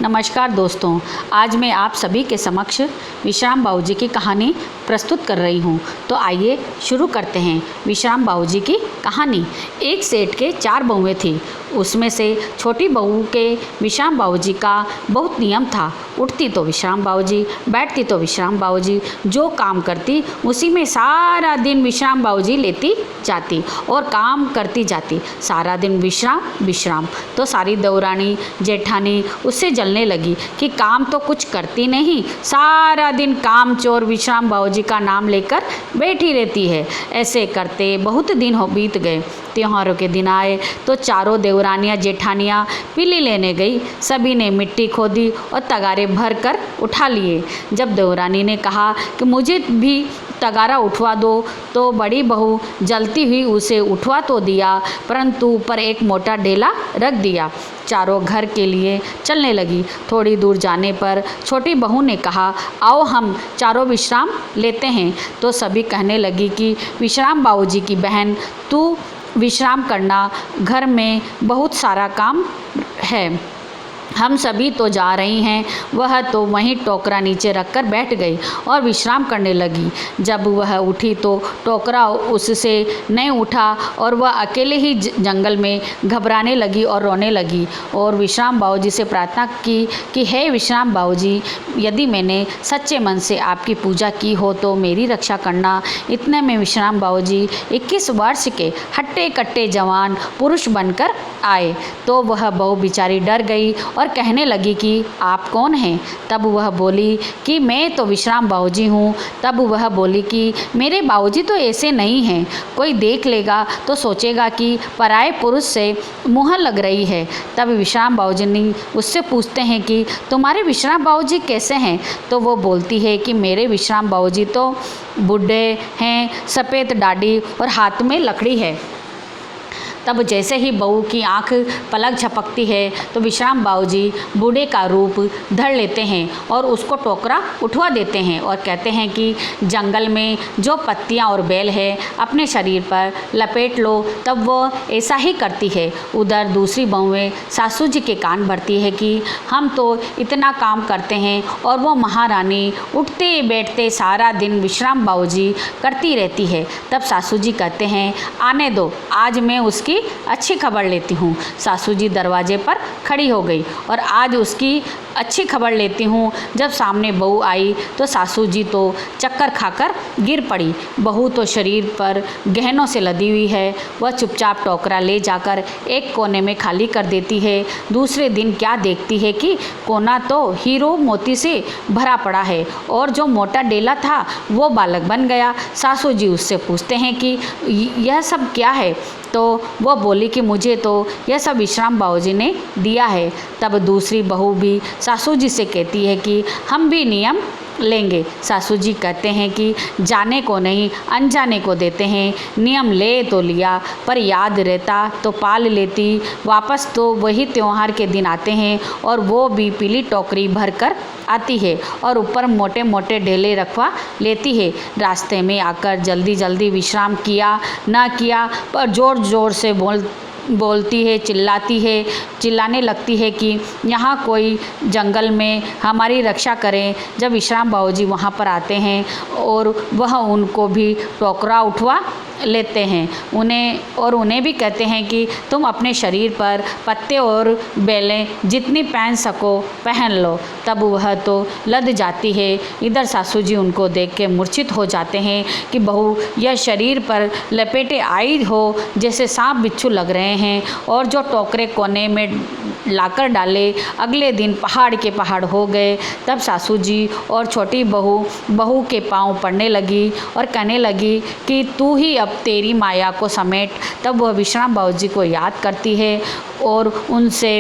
नमस्कार दोस्तों, आज मैं आप सभी के समक्ष विश्राम बाबूजी की कहानी प्रस्तुत कर रही हूँ। तो आइए शुरू करते हैं। विश्राम बाबूजी की कहानी। एक सेठ के 4 बहुएं थी। उसमें से छोटी बहू के विश्राम बाबूजी का बहुत नियम था। उठती तो विश्राम बाबूजी, बैठती तो विश्राम बाबूजी, जो काम करती उसी में सारा दिन विश्राम बाबूजी लेती जाती और काम करती जाती। सारा दिन विश्राम विश्राम। तो सारी देवरानी जेठानी उससे जलने लगी कि काम तो कुछ करती नहीं, सारा दिन काम चोर विश्राम बाबूजी का नाम लेकर बैठी रहती है। ऐसे करते बहुत दिन बीत गए। त्योहारों के दिन आए तो चारों देवरानियाँ जेठानियाँ पीली लेने गई। सभी ने मिट्टी खोदी और तगारे भर कर उठा लिए। जब देवरानी ने कहा कि मुझे भी तगारा उठवा दो, तो बड़ी बहू जलती हुई उसे उठवा तो दिया, परंतु ऊपर एक मोटा ढेला रख दिया। चारों घर के लिए चलने लगी। थोड़ी दूर जाने पर छोटी बहू ने कहा, आओ हम चारों विश्राम लेते हैं। तो सभी कहने लगी कि विश्राम बाबूजी की बहन, तू विश्राम करना, घर में बहुत सारा काम है, हम सभी तो जा रही हैं। वह तो वहीं टोकरा नीचे रखकर बैठ गई और विश्राम करने लगी। जब वह उठी तो टोकरा उससे नहीं उठा और वह अकेले ही जंगल में घबराने लगी और रोने लगी और विश्राम बाबूजी से प्रार्थना की कि हे विश्राम बाबूजी, यदि मैंने सच्चे मन से आपकी पूजा की हो तो मेरी रक्षा करना। इतने में विश्राम बाबूजी 21 वर्ष के हट्टे कट्टे जवान पुरुष बनकर आए। तो वह बहू बेचारी डर गई और कहने लगी कि आप कौन हैं? तब वह बोली कि मैं तो विश्राम बाबूजी हूँ। तब वह बोली कि मेरे बाबूजी तो ऐसे नहीं हैं, कोई देख लेगा तो सोचेगा कि पराये पुरुष से मुँह लग रही है। तब विश्राम बाबूजी ने उससे पूछते हैं कि तुम्हारे विश्राम बाबूजी कैसे हैं? तो वो बोलती है कि मेरे विश्राम बाबूजी तो बूढ़े हैं, सफ़ेद दाढ़ी और हाथ में लकड़ी है। तब जैसे ही बहू की आंख पलक झपकती है तो विश्राम बाबूजी बूढ़े का रूप धर लेते हैं और उसको टोकरा उठवा देते हैं और कहते हैं कि जंगल में जो पत्तियां और बेल है अपने शरीर पर लपेट लो। तब वो ऐसा ही करती है। उधर दूसरी बहुएं सासू जी के कान भरती है कि हम तो इतना काम करते हैं और वो महारानी उठते बैठते सारा दिन विश्राम बाबूजी करती रहती है। तब सासू जी कहते हैं, आने दो, आज मैं उसकी अच्छी खबर लेती हूँ। सासू जी दरवाजे पर खड़ी हो गई और आज उसकी अच्छी खबर लेती हूँ। जब सामने बहू आई तो सासू जी तो चक्कर खाकर गिर पड़ी। बहू तो शरीर पर गहनों से लदी हुई है। वह चुपचाप टोकरा ले जाकर एक कोने में खाली कर देती है। दूसरे दिन क्या देखती है कि कोना तो हीरो मोती से भरा पड़ा है और जो मोटा डेला था वो बालक बन गया। सासू जी उससे पूछते हैं कि यह सब क्या है? तो वह बोली कि मुझे तो यह सब विश्राम बाबूजी ने दिया है। तब दूसरी बहू भी सासू जी से कहती है कि हम भी नियम लेंगे। सासू जी कहते हैं कि जाने को नहीं अनजाने को देते हैं। नियम ले तो लिया, पर याद रहता तो पाल लेती। वापस तो वही त्योहार के दिन आते हैं और वो भी पीली टोकरी भर कर आती है और ऊपर मोटे मोटे ढेले रखवा लेती है। रास्ते में आकर जल्दी जल्दी विश्राम किया ना किया, पर ज़ोर ज़ोर से बोलती है, चिल्लाती है, चिल्लाने लगती है कि यहाँ कोई जंगल में हमारी रक्षा करें। जब विश्राम बाबूजी वहाँ पर आते हैं और वह उनको भी टोकरा उठवा लेते हैं, उन्हें भी कहते हैं कि तुम अपने शरीर पर पत्ते और बेलें जितनी पहन सको पहन लो। तब वह तो लद जाती है। इधर सासू जी उनको देख के मूर्छित हो जाते हैं कि बहू यह शरीर पर लपेटे आई हो जैसे सांप बिच्छू लग रहे हैं और जो टोकरे कोने में लाकर डाले अगले दिन पहाड़ के पहाड़ हो गए। तब सासू जी और छोटी बहू के पांव पड़ने लगी और कहने लगी कि तू ही अब तेरी माया को समेट। तब वह विश्राम बाबूजी को याद करती है और उनसे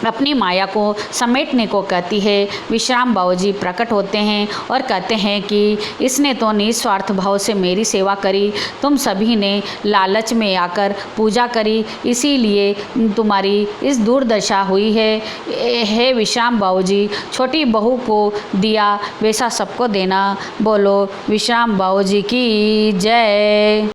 अपनी माया को समेटने को कहती है। विश्राम बाबूजी प्रकट होते हैं और कहते हैं कि इसने तो निस्वार्थ भाव से मेरी सेवा करी, तुम सभी ने लालच में आकर पूजा करी, इसीलिए तुम्हारी इस दुर्दशा हुई है। हे विश्राम बाबूजी, छोटी बहू को दिया वैसा सबको देना। बोलो विश्राम बाबूजी की जय।